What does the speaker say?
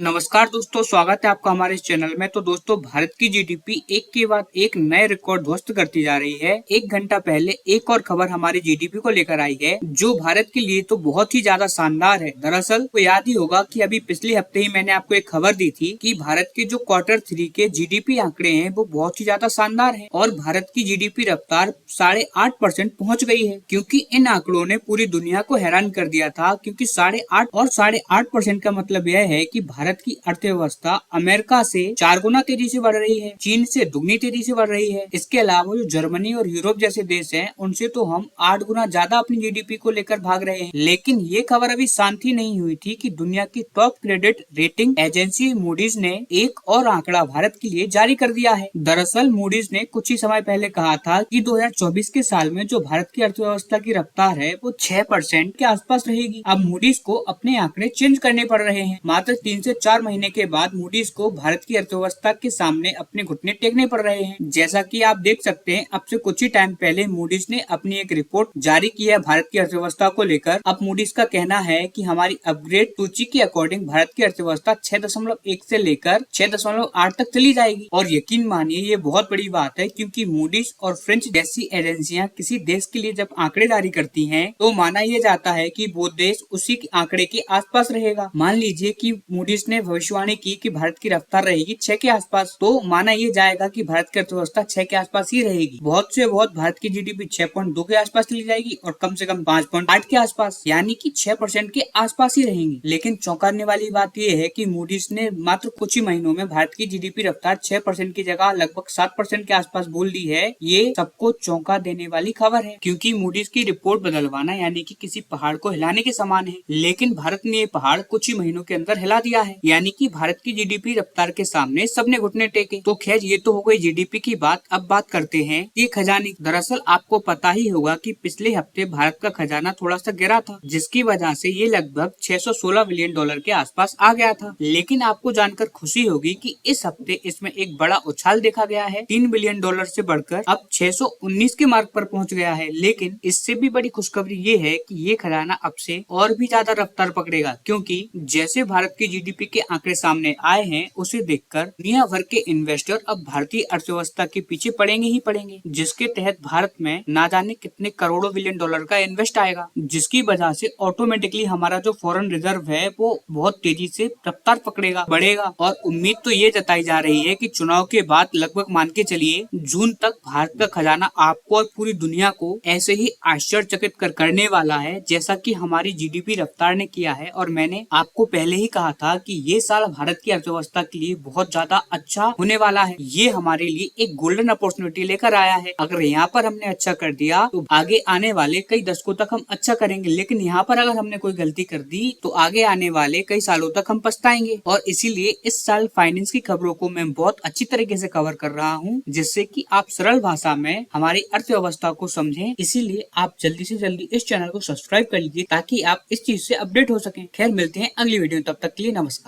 नमस्कार दोस्तों, स्वागत है आपका हमारे इस चैनल में। तो दोस्तों, भारत की जीडीपी एक के बाद एक नए रिकॉर्ड ध्वस्त करती जा रही है। एक घंटा पहले एक और खबर हमारी जीडीपी को लेकर आई है, जो भारत के लिए तो बहुत ही ज्यादा शानदार है। दरअसल तो याद ही होगा कि अभी पिछले हफ्ते ही मैंने आपको एक खबर दी थी कि भारत के जो Q3 के जीडीपी आंकड़े हैं वो बहुत ही ज्यादा शानदार है और भारत की जीडीपी रफ्तार 8.5% पहुँच गई है। क्योंकि इन आंकड़ों ने पूरी दुनिया को हैरान कर दिया था, क्योंकि 8.5% का मतलब यह है कि भारत की अर्थव्यवस्था अमेरिका से 4 गुना तेजी से बढ़ रही है, चीन से दुगनी तेजी से बढ़ रही है। इसके अलावा जो जर्मनी और यूरोप जैसे देश हैं, उनसे तो हम 8 गुना ज्यादा अपनी जीडीपी को लेकर भाग रहे हैं। लेकिन ये खबर अभी शांति नहीं हुई थी कि दुनिया की top credit rating agency Moody's ने एक और आंकड़ा भारत के लिए जारी कर दिया है। दरअसल मूडीज ने कुछ ही समय पहले कहा था कि 2024 के साल में जो भारत की अर्थव्यवस्था की रफ्तार है वो 6% के आसपास रहेगी। अब मूडीज को अपने आंकड़े चेंज करने पड़ रहे हैं। मात्र 3 से 4 महीने के बाद मूडीज को भारत की अर्थव्यवस्था के सामने अपने घुटने टेकने पड़ रहे हैं। जैसा कि आप देख सकते हैं, अब से कुछ ही टाइम पहले मूडीज ने अपनी एक रिपोर्ट जारी की है भारत की अर्थव्यवस्था को लेकर। अब मूडीज का कहना है कि हमारी अपग्रेड सूची के अकॉर्डिंग भारत की अर्थव्यवस्था 6.1 से लेकर 6.8 तक चली जाएगी। और यकीन मानिए ये बहुत बड़ी बात है, क्योंकि मूडीज और फ्रेंच जैसी एजेंसियां किसी देश के लिए जब आंकड़े जारी करती हैं तो माना यह जाता है कि वो देश उसी आंकड़े के आसपास रहेगा। मान लीजिए कि मूडीज ने भविष्यवाणी की कि भारत की रफ्तार रहेगी 6 के आसपास, तो माना ये जाएगा कि भारत की अर्थव्यवस्था 6 के आसपास ही रहेगी। बहुत से बहुत भारत की जीडीपी 6.2 के आसपास चली जाएगी और कम से कम 5.8 के आसपास, यानी कि 6% के आसपास ही रहेंगी। लेकिन चौंकाने वाली बात यह है कि मूडीज ने मात्र कुछ ही महीनों में भारत की जीडीपी रफ्तार 6% की जगह लगभग 7% के आसपास बोल दी है। ये सबको चौंका देने वाली खबर है, क्योंकि मूडीज की रिपोर्ट बदलवाना यानी कि किसी पहाड़ को हिलाने के समान है। लेकिन भारत ने ये पहाड़ कुछ ही महीनों के अंदर हिला दिया है, यानी कि भारत की जीडीपी रफ्तार के सामने सबने घुटने टेके। तो खैर, ये तो हो गई जीडीपी की बात। अब बात करते हैं ये खजाने। दरअसल आपको पता ही होगा कि पिछले हफ्ते भारत का खजाना थोड़ा सा गिरा था, जिसकी वजह से ये लगभग $616 बिलियन के आसपास आ गया था। लेकिन आपको जानकर खुशी होगी कि इस हफ्ते इसमें एक बड़ा उछाल देखा गया है। $3 बिलियन से बढ़कर अब 619 के मार्क पर पहुंच गया है। लेकिन इससे भी बड़ी खुशखबरी ये है कि ये खजाना अब से और भी ज्यादा रफ्तार पकड़ेगा, क्योंकि जैसे भारत की जीडीपी के आंकड़े सामने आए हैं, उसे देखकर दुनिया भर के इन्वेस्टर अब भारतीय अर्थव्यवस्था के पीछे पड़ेंगे ही पड़ेंगे, जिसके तहत भारत में ना जाने कितने करोड़ों बिलियन डॉलर का इन्वेस्ट आएगा, जिसकी वजह से ऑटोमेटिकली हमारा जो फॉरेन रिजर्व है वो बहुत तेजी से रफ्तार पकड़ेगा, बढ़ेगा। और उम्मीद तो ये जताई जा रही है कि चुनाव के बाद लगभग मान के चलिए जून तक भारत का खजाना आपको और पूरी दुनिया को ऐसे ही आश्चर्यचकित करने वाला है, जैसा कि हमारी जीडीपी रफ्तार ने किया है। और मैंने आपको पहले ही कहा था कि ये साल भारत की अर्थव्यवस्था के लिए बहुत ज्यादा अच्छा होने वाला है। ये हमारे लिए एक गोल्डन अपॉर्चुनिटी लेकर आया है। अगर यहाँ पर हमने अच्छा कर दिया तो आगे आने वाले कई दशकों तक हम अच्छा करेंगे, लेकिन यहाँ पर अगर हमने कोई गलती कर दी तो आगे आने वाले कई सालों तक हम पछताएंगे। और इसीलिए इस साल फाइनेंस की खबरों को मैं बहुत अच्छी तरीके से कवर कर रहा हूँ, जिससे कि आप सरल भाषा में हमारी अर्थव्यवस्था को समझें। इसीलिए आप जल्दी से जल्दी इस चैनल को सब्सक्राइब कर लीजिए, ताकि आप इस चीज से अपडेट हो सकें। खैर, मिलते हैं अगली वीडियो, तब तक के लिए नमस्कार।